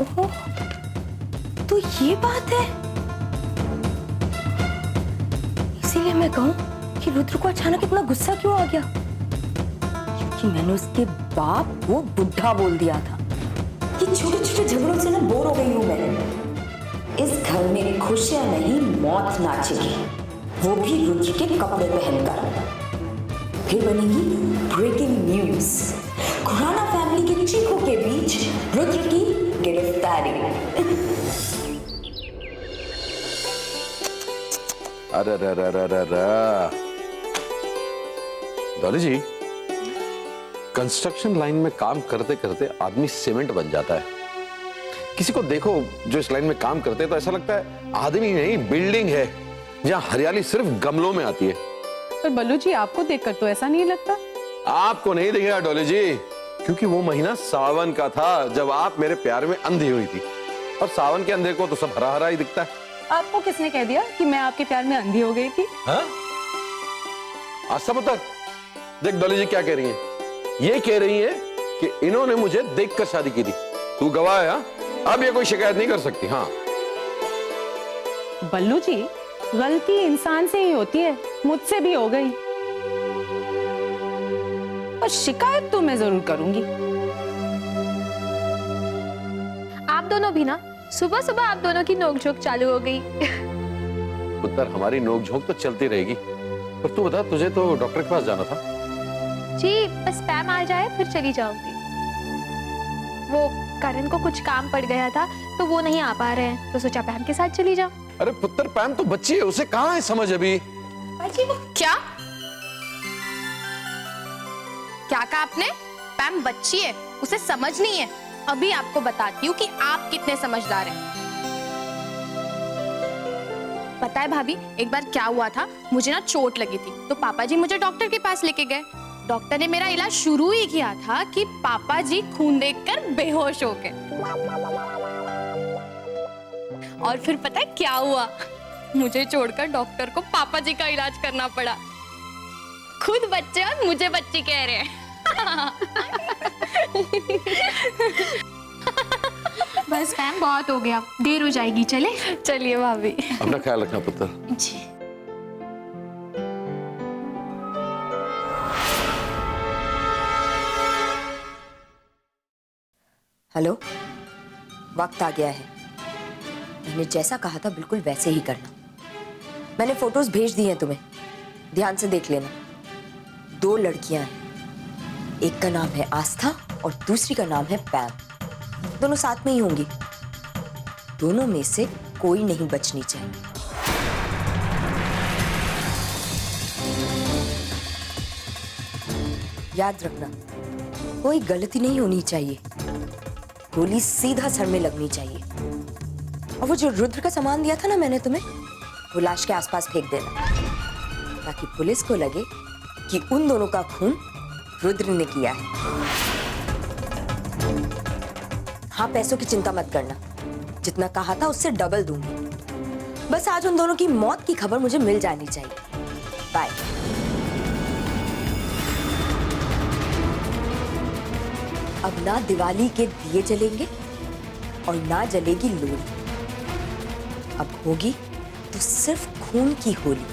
ओहो, तो ये बात है। इसीलिए मैं कहूं कि रुद्र को अचानक इतना गुस्सा क्यों आ गया, क्योंकि मैंने उसके बाप को बुढ़ा बोल दिया था कि छोटे छोटे झगड़ों से ना बोर हो गई हूं मैं। इस घर में खुशियां नहीं मौत नाचेगी, वो भी रुद्र के कपड़े पहनकर। फिर बनेगी ब्रेकिंग न्यूज, खुराना फैमिली के चीखों के बीच रुद्र की गिरफ्तारी। अरे डॉली जी, कंस्ट्रक्शन लाइन में काम करते करते आदमी सीमेंट बन जाता है। किसी को देखो जो इस लाइन में काम करते हैं तो ऐसा लगता है आदमी नहीं बिल्डिंग है, जहां हरियाली सिर्फ गमलों में आती है। पर बल्लू जी, आपको देखकर तो ऐसा नहीं लगता। आपको नहीं दिखेगा डॉली जी, क्योंकि वो महीना सावन का था जब आप मेरे प्यार में अंधी हुई थी, और सावन के अंधे को तो सब हरा हरा ही दिखता है। आपको किसने कह दिया कि मैं आपके प्यार में अंधी हो गई थी? हाँ? आज सब उतर। देख डॉली जी क्या कह रही हैं। ये कह रही हैं कि इन्होंने मुझे देखकर शादी की थी। तू गवाह है, हाँ? अब ये कोई शिकायत नहीं कर सकती। हाँ बल्लू जी, गलती इंसान से ही होती है, मुझसे भी हो गई, और शिकायत तो मैं जरूर करूंगी। आप दोनों भी ना, सुबह सुबह आप दोनों की नोकझोंक चालू हो गई। पुत्र, हमारी नोकझोंक तो चलती रहेगी, पर तू बता, तुझे तो डॉक्टर के पास जाना था। जी, बस पैम आ जाए फिर चली जाऊंगी। वो करण को कुछ काम पड़ गया था तो वो नहीं आ पा रहे हैं, तो सोचा पैम के साथ चली जाऊं। अरे पुत्र, पैम तो बच्ची है, उसे कहाँ है समझ अभी। अजी वो क्या क्या कहा आपने? पैम बच्ची है, उसे समझ नहीं है। अभी आपको बताती हूँ कि आप कितने समझदार हैं। पता है भाभी, एक बार क्या हुआ था, मुझे ना चोट लगी थी, तो पापा जी मुझे डॉक्टर के पास लेके गए। डॉक्टर ने मेरा इलाज शुरू ही किया था कि पापा जी खून देखकर बेहोश हो गए। और फिर पता है क्या हुआ? मुझे छोड़कर डॉक्टर को पापा जी का इलाज करना पड़ा। खुद बच्चे और मुझे बच्ची कह रहे हैं। बस पैम, बहुत हो गया, देर हो जाएगी, चले। चलिए भाभी। अपना ख्याल रखना पुत्र। जी। हेलो, वक्त आ गया है। मैंने जैसा कहा था बिल्कुल वैसे ही करना। मैंने फोटोज भेज दी हैं तुम्हें, ध्यान से देख लेना। 2 लड़कियां हैं, एक का नाम है आस्था और दूसरी का नाम है पैम। दोनों साथ में ही होंगी। दोनों में से कोई नहीं बचनी चाहिए। याद रखना, कोई गलती नहीं होनी चाहिए। गोली सीधा सर में लगनी चाहिए। और वो जो रुद्र का सामान दिया था ना मैंने तुम्हें, वो लाश के आसपास फेंक देना, ताकि पुलिस को लगे कि उन दोनों का खून रुद्र ने किया है। हाँ, पैसों की चिंता मत करना, जितना कहा था उससे डबल दूंगी। बस आज उन दोनों की मौत की खबर मुझे मिल जानी चाहिए। बाय। अब ना दिवाली के दिए जलेंगे और ना जलेगी लोरी। अब होगी तो सिर्फ खून की होली।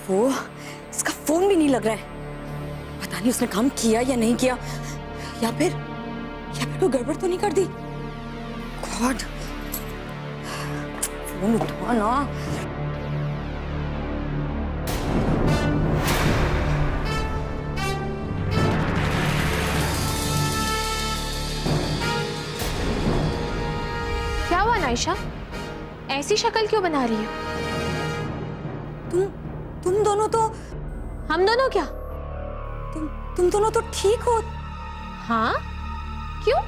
वो इसका फोन भी नहीं लग रहा है। पता नहीं उसने काम किया या नहीं किया, या फिर कोई गड़बड़ तो नहीं कर दी। गॉड, फोन उठा ना। क्या हुआ नाइशा, ऐसी शक्ल क्यों बना रही हो? तुम दोनों तो हम दोनों क्या? तुम दोनों तो ठीक हो। हाँ, क्यों?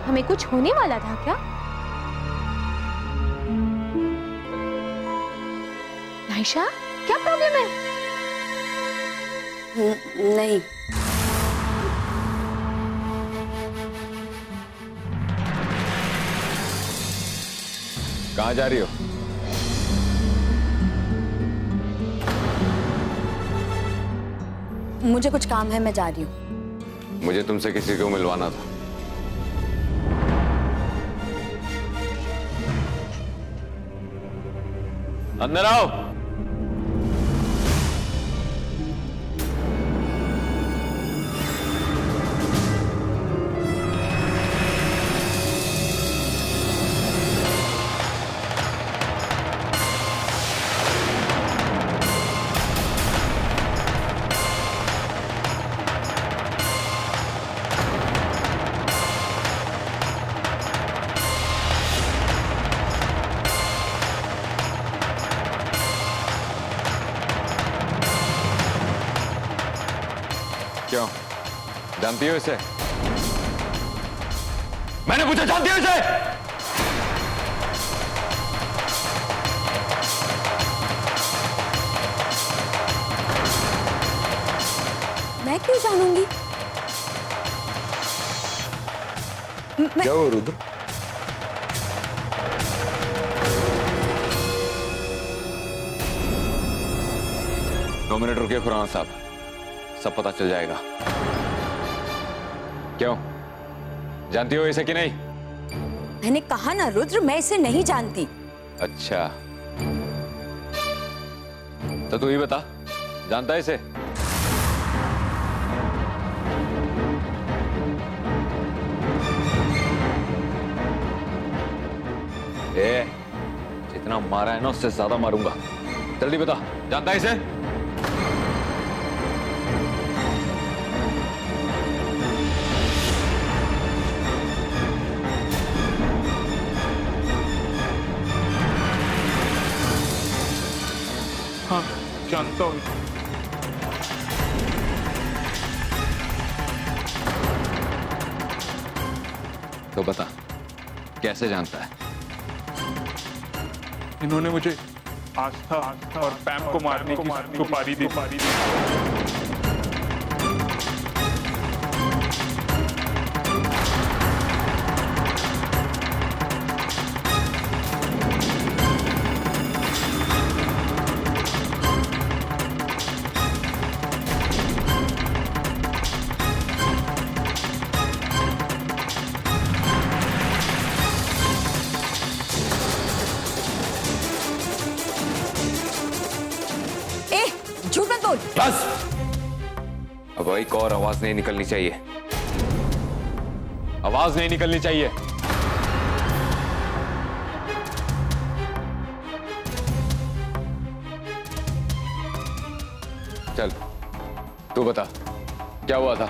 हमें कुछ होने वाला था क्या? नाइशा, क्या प्रॉब्लम है? नहीं। कहाँ जा रही हो? मुझे कुछ काम है, मैं जा रही हूँ। मुझे तुमसे किसी को मिलवाना था। अंदर आओ। क्यों, जानती हो इसे? मैंने पूछा, जानती हो इसे? मैं क्यों जानूंगी? क्या हुआ रुद्र? दो मिनट रुकिए खुराना साहब, सब पता चल जाएगा। क्यों, जानती हो इसे कि नहीं? मैंने कहा ना रुद्र, मैं इसे नहीं जानती। अच्छा, तो तू ही बता, जानता है इसे? ए, जितना मारा है ना उससे ज्यादा मारूंगा। जल्दी बता, जानता है इसे? हाँ, जानता हूँ। तो बता, कैसे जानता है? इन्होंने मुझे आस्था और पैम को मारने की सुपारी दी। झूठ मत बोल। बस, अब एक और आवाज नहीं निकलनी चाहिए। आवाज नहीं निकलनी चाहिए। चल, तू बता, क्या हुआ था?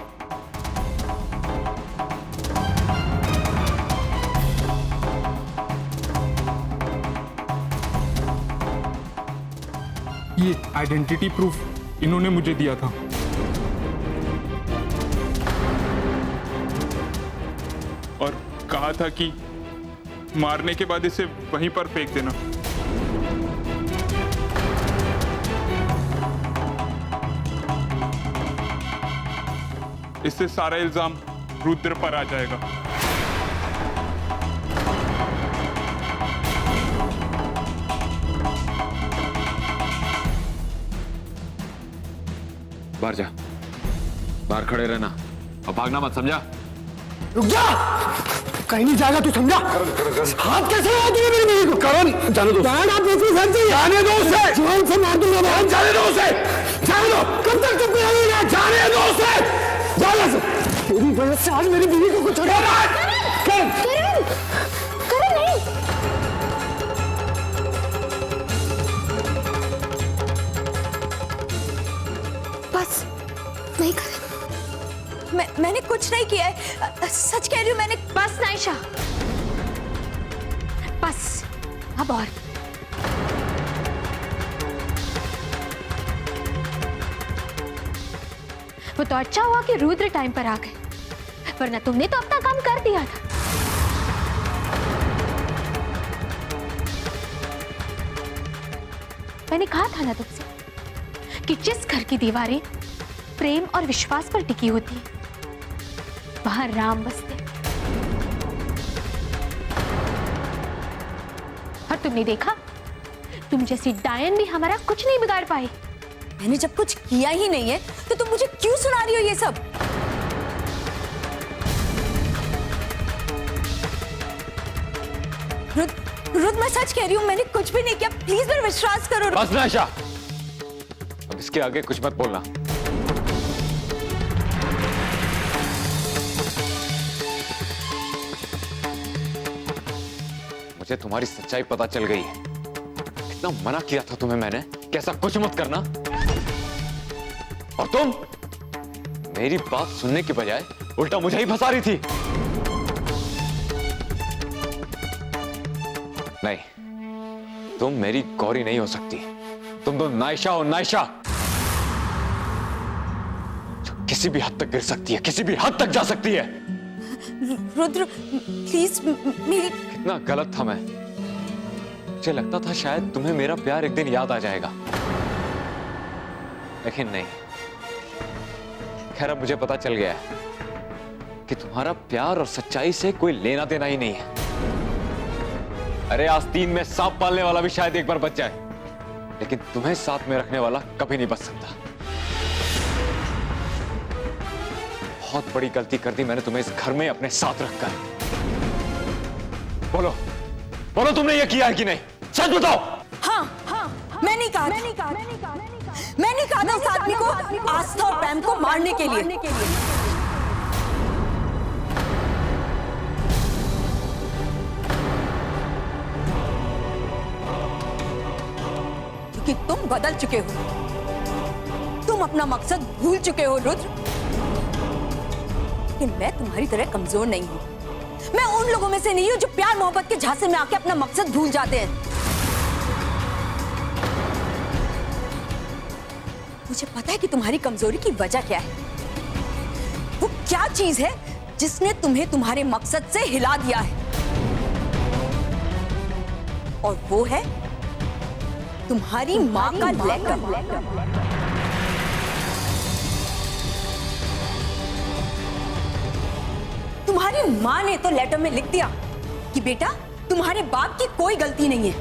ये आइडेंटिटी प्रूफ इन्होंने मुझे दिया था और कहा था कि मारने के बाद इसे वहीं पर फेंक देना। इससे सारा इल्जाम रुद्र पर आ जाएगा। बाहर जा, बाहर खड़े रहना और भागना मत, समझा? रुक जा, कहीं नहीं जाएगा तू, समझा? हाथ कैसे लगा दिए मेरी बीवी को? करण, जाने दो। जाने दो उसे, जान से मार दूंगा मैं। जाने दो उसे, जाने दो। कब तक चुप रहेगा? जाने दो उसे, जाने से। तेरी वजह से आज मेरी बीवी को कुछ हो रहा है। करण, करण नहीं। बस नहीं कर, मैंने कुछ नहीं किया है, सच कह रही हूँ मैंने। बस नाइशा, बस अब और। वो तो अच्छा हुआ कि रुद्र टाइम पर आ गए, वरना तुमने तो अपना काम कर दिया था। मैंने कहा था ना तुमसे कि जिस घर की दीवारें प्रेम और विश्वास पर टिकी होती है वहां राम बसते। और तुमने देखा, तुम जैसी डायन भी हमारा कुछ नहीं बिगाड़ पाई। मैंने जब कुछ किया ही नहीं है तो तुम मुझे क्यों सुना रही हो ये सब? रुद, मैं सच कह रही हूँ, मैंने कुछ भी नहीं किया। प्लीज मेरा विश्वास करो। बस ना आयशा, अब इसके आगे कुछ मत बोलना। मुझे तुम्हारी सच्चाई पता चल गई है। कितना मना किया था तुम्हें मैंने कि ऐसा कुछ मत करना, और तुम मेरी बात सुनने के बजाय उल्टा मुझे ही फंसा रही थी। नहीं, तुम मेरी गौरी नहीं हो सकती। तुम तो नायशा हो, नायशा, जो किसी भी हद तक गिर सकती है, किसी भी हद तक जा सकती है। रुद्र प्लीज मेरी। कितना गलत था मैं। मुझे लगता था शायद तुम्हें मेरा प्यार एक दिन याद आ जाएगा, लेकिन नहीं। खैर, अब मुझे पता चल गया है कि तुम्हारा प्यार और सच्चाई से कोई लेना देना ही नहीं है। अरे आस्तीन में सांप पालने वाला भी शायद एक बार बच जाए, लेकिन तुम्हें साथ में रखने वाला कभी नहीं बच सकता। बहुत बड़ी गलती कर दी मैंने तुम्हें इस घर में अपने साथ रखकर। बोलो बोलो, तुमने ये किया है कि नहीं? सच बताओ। हाँ, मैंने कहा था उस आदमी को, आस्था और पैम को मारने के लिए। क्योंकि तुम बदल चुके हो, तुम अपना मकसद भूल चुके हो रुद्र। कि मैं तुम्हारी तरह कमजोर नहीं हूं। मैं उन लोगों में से नहीं हूं जो प्यार मोहब्बत के झांसे में आके अपना मकसद भूल जाते हैं। मुझे पता है कि तुम्हारी कमजोरी की वजह क्या है। वो क्या चीज है जिसने तुम्हें तुम्हारे मकसद से हिला दिया है? और वो है तुम्हारी मां का लेटर। तुम्हारी मां ने तो लेटर में लिख दिया कि बेटा, तुम्हारे बाप की कोई गलती नहीं है,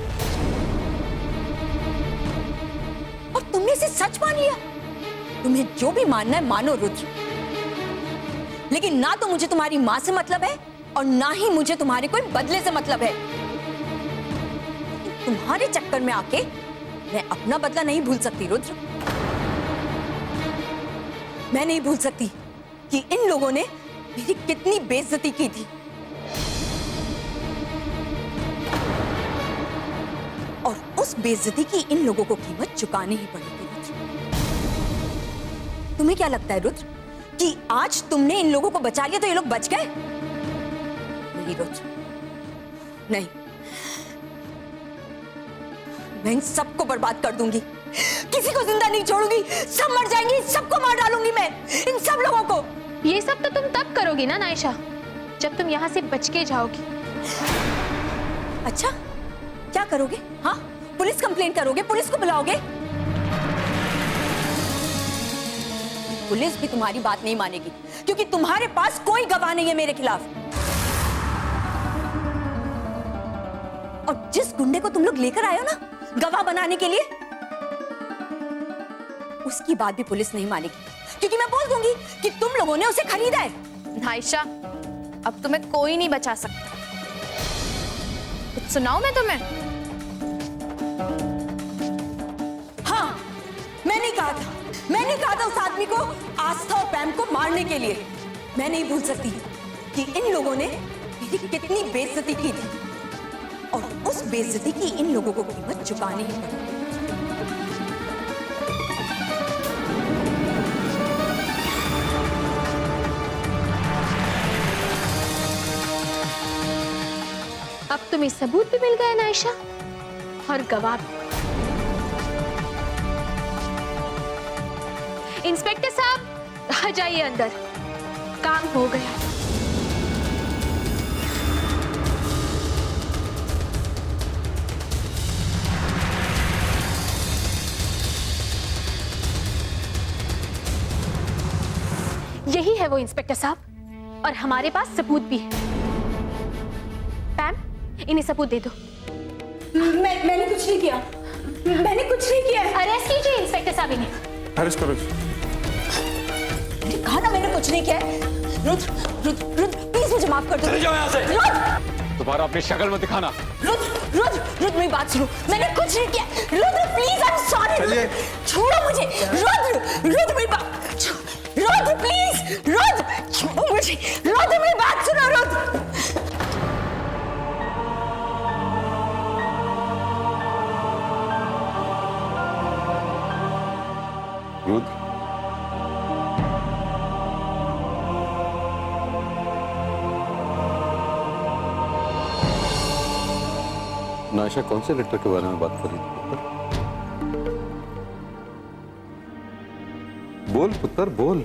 और तुमने इसे सच मान लिया। तुम्हें जो भी मानना है मानो रुद्र, लेकिन ना तो मुझे तुम्हारी मां से मतलब है और ना ही मुझे तुम्हारे कोई बदले से मतलब है। तुम्हारे चक्कर में आके मैं अपना बदला नहीं भूल सकती रुद्र। मैं नहीं भूल सकती कि इन लोगों ने मेरी कितनी बेइज्जती की थी, और उस बेइज्जती की इन लोगों को कीमत चुकानी ही पड़ेगी रुद्र। तुम्हें क्या लगता है रुद्र कि आज तुमने इन लोगों को बचा लिया तो ये लोग बच गए? नहीं रुद्र, नहीं। मैं इन सबको बर्बाद कर दूंगी, किसी को जिंदा नहीं छोड़ूंगी। सब मर जाएंगे, सबको मार डालूंगी मैं, इन सब लोगों को। ये सब तो तुम तब करोगी ना नायशा, जब तुम यहाँ से बच के जाओगी। अच्छा, क्या करोगे? हाँ, पुलिस कंप्लेन करोगे? पुलिस को बुलाओगे? पुलिस भी तुम्हारी बात नहीं मानेगी, क्योंकि तुम्हारे पास कोई गवाह नहीं है मेरे खिलाफ। और जिस गुंडे को तुम लोग लेकर आए हो ना गवाह बनाने के लिए, उसकी बात भी पुलिस नहीं मानेगी, क्योंकि मैं बोल दूंगी कि तुम लोगों ने उसे खरीदा है। नायशा, अब तुम्हें कोई नहीं बचा सकता। कुछ सुनाऊं मैं तुम्हें? हाँ, मैंने कहा था उस आदमी को, आस्था और पैम को मारने के लिए। मैं नहीं भूल सकती कि इन लोगों ने मेरी कितनी बेइज्जती की थी, और उस बेइज्जती की इन लोगों को कीमत चुकानी ही पड़ेगी। अब तुम्हें सबूत भी मिल गए नायशा, और गवाह भी। इंस्पेक्टर साहब, आ जाइए अंदर, काम हो गया। यही है वो इंस्पेक्टर साहब, और हमारे पास सबूत भी है। पैम, इन्हें सबूत दे दो। मैंने कुछ नहीं किया, मैंने कुछ नहीं किया है। अरेस्ट कीजिए इंस्पेक्टर साहब इन्हें। अरेस्ट करो। मैंने कहा ना मैंने कुछ नहीं किया है। रुद्र रुद्र रुद्र प्लीज मुझे माफ कर दो। चले जाओ यहाँ से। रुद्र दोबारा अपनी शक्ल मत दिखाना। रुद्र रुद्र रुद्र मेरी बात सुनो, मैंने कुछ नहीं किया। Rudra please I am sorry. छोड़ो मुझे। रुद्र रुद्र मेरी बात रुद्र प्लीज रुद्र छोड़ो मुझे। रुद्र मेरी बात सुनो रुद्र। रुद्र, नाशा कौन से लेटर के बारे में बात कर रही थी पुत्र? बोल पुत्र बोल।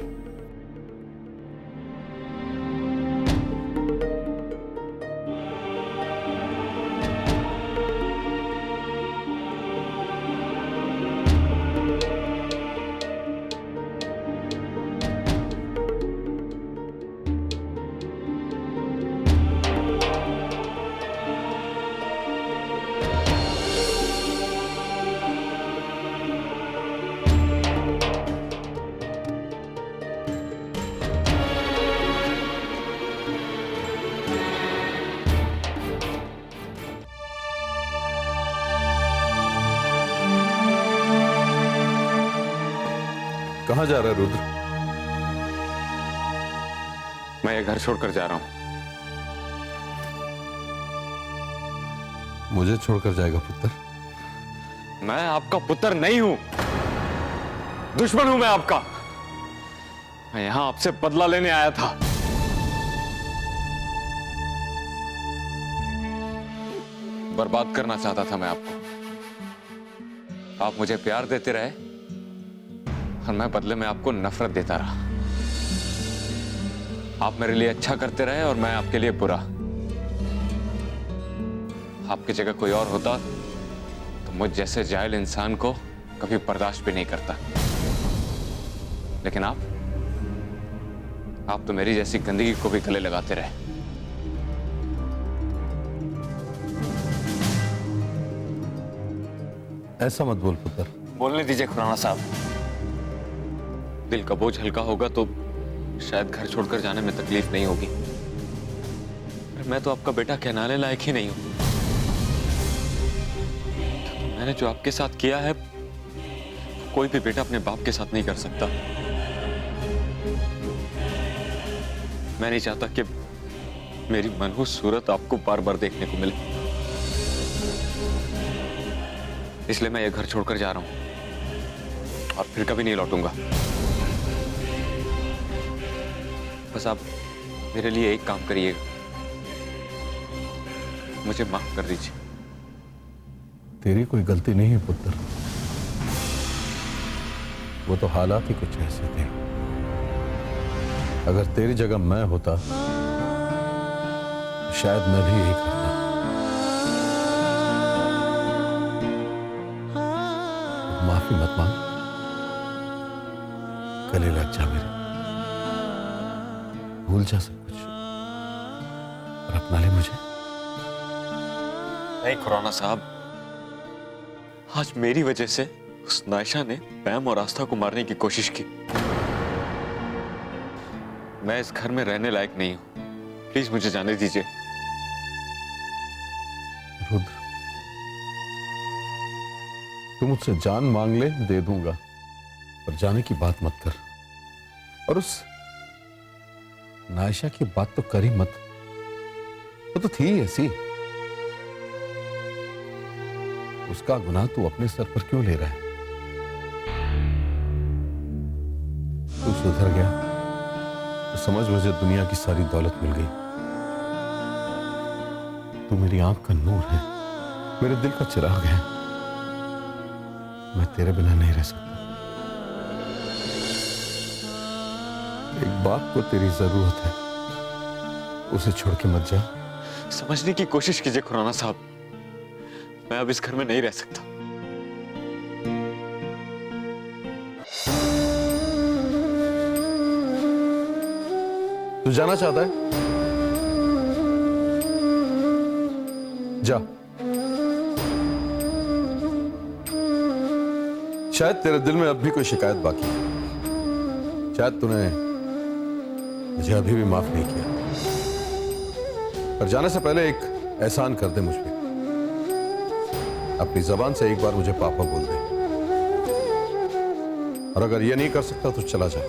कहां जा रहा है रुद्र? मैं ये घर छोड़कर जा रहा हूं। मुझे छोड़कर जाएगा पुत्र? मैं आपका पुत्र नहीं हूं, दुश्मन हूं मैं आपका। मैं यहां आपसे बदला लेने आया था। बर्बाद करना चाहता था मैं आपको। आप मुझे प्यार देते रहे और मैं बदले में आपको नफरत देता रहा। आप मेरे लिए अच्छा करते रहे और मैं आपके लिए बुरा। आपकी जगह कोई और होता तो मुझ जैसे जाहिल इंसान को कभी बर्दाश्त भी नहीं करता। लेकिन आप तो मेरी जैसी गंदगी को भी गले लगाते रहे। ऐसा मत बोल पुत्र। बोलने दीजिए खुराना साहब। दिल का बोझ हल्का होगा तो शायद घर छोड़कर जाने में तकलीफ नहीं होगी। मैं तो आपका बेटा कहलाने लायक ही नहीं हूं। मैंने जो आपके साथ किया है कोई भी बेटा अपने बाप के साथ नहीं कर सकता। मैं नहीं चाहता कि मेरी मनहूस सूरत आपको बार बार देखने को मिले। इसलिए मैं ये घर छोड़कर जा रहा हूं और फिर कभी नहीं लौटूंगा। बस आप मेरे लिए एक काम करिएगा, मुझे माफ कर दीजिए। तेरी कोई गलती नहीं है पुत्र, वो तो हालात ही कुछ ऐसे थे। अगर तेरी जगह मैं होता तो शायद मैं भी यही करता। माफी मत मांग, गले लग जा मेरे। भूल जा सब कुछ और अपना ले मुझे। नहीं खुराना साहब, आज मेरी वजह से उस नायशा ने पैम और आस्था को मारने की कोशिश की। मैं इस घर में रहने लायक नहीं हूं। प्लीज मुझे जाने दीजिए। रुद्र, तू मुझसे जान मांग ले, दे दूंगा, पर जाने की बात मत कर। और उस नायशा की बात तो कर ही मत, वो तो थी ऐसी। उसका गुनाह तू अपने सर पर क्यों ले रहा है? तू सुधर गया तो समझ मुझे दुनिया की सारी दौलत मिल गई। तू मेरी आंख का नूर है, मेरे दिल का चिराग है। मैं तेरे बिना नहीं रह सकता। एक बाप को तेरी जरूरत है, उसे छोड़ के मत जा। समझने की कोशिश कीजिए खुराना साहब, मैं अब इस घर में नहीं रह सकता। तू जाना चाहता है? जा, शायद तेरे दिल में अब भी कोई शिकायत बाकी है। शायद तूने मुझे अभी भी माफ नहीं किया। पर जाने से पहले एक एहसान कर दे मुझ पे। अपनी जबान से एक बार मुझे पापा बोल दे, और अगर ये नहीं कर सकता तो चला जा।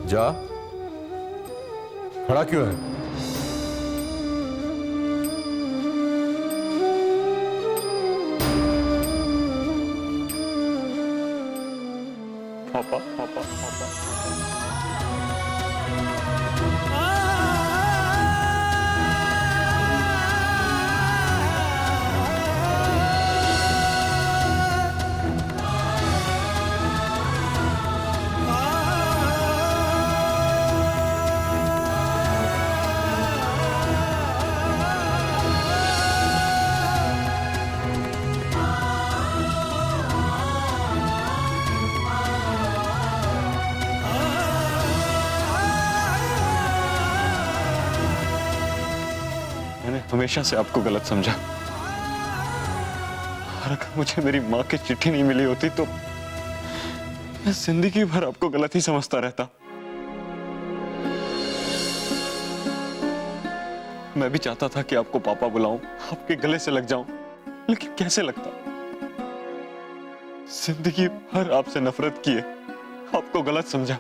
जा। खड़ा क्यों है? पापा पापा पापा मैंने हमेशा से आपको गलत समझा, और अगर मुझे मेरी माँ की चिट्ठी नहीं मिली होती तो मैं जिंदगी भर आपको गलत ही समझता रहता। मैं भी चाहता था कि आपको पापा बुलाऊं, आपके गले से लग जाऊं, लेकिन कैसे लगता। जिंदगी भर आपसे नफरत किए, आपको गलत समझा।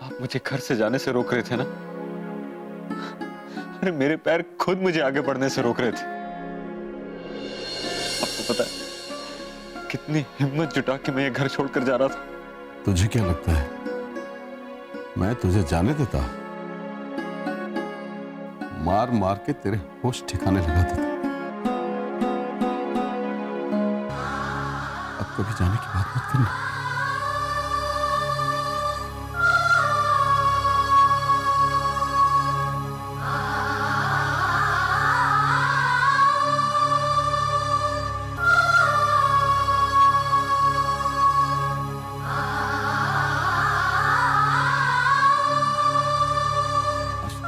आप मुझे घर से जाने से रोक रहे थे ना? अरे मेरे पैर खुद मुझे आगे बढ़ने से रोक रहे थे। आपको पता है कितनी हिम्मत जुटा के मैं ये घर छोड़कर जा रहा था। तुझे क्या लगता है मैं तुझे जाने देता? मार मार के तेरे होश ठिकाने लगा देता। अब कभी जाने की बात मत करना।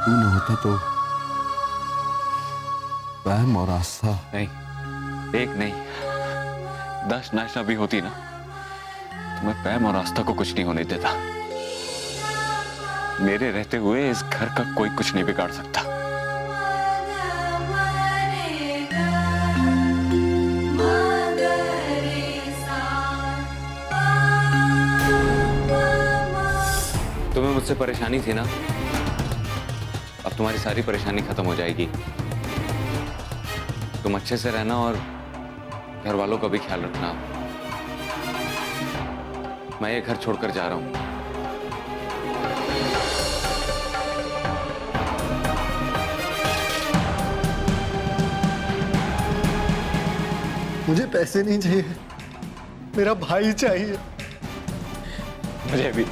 तू न होता तो प्रेम और आस्था। नहीं, एक नहीं 10 नाशा भी होती ना तो मैं प्रेम और आस्था को कुछ नहीं होने देता। मेरे रहते हुए इस घर का कोई कुछ नहीं बिगाड़ सकता। तुम्हें मुझसे परेशानी थी ना, अब तुम्हारी सारी परेशानी खत्म हो जाएगी। तुम अच्छे से रहना और घर वालों का भी ख्याल रखना। मैं ये घर छोड़कर जा रहा हूं। मुझे पैसे नहीं चाहिए, मेरा भाई चाहिए। मुझे भी।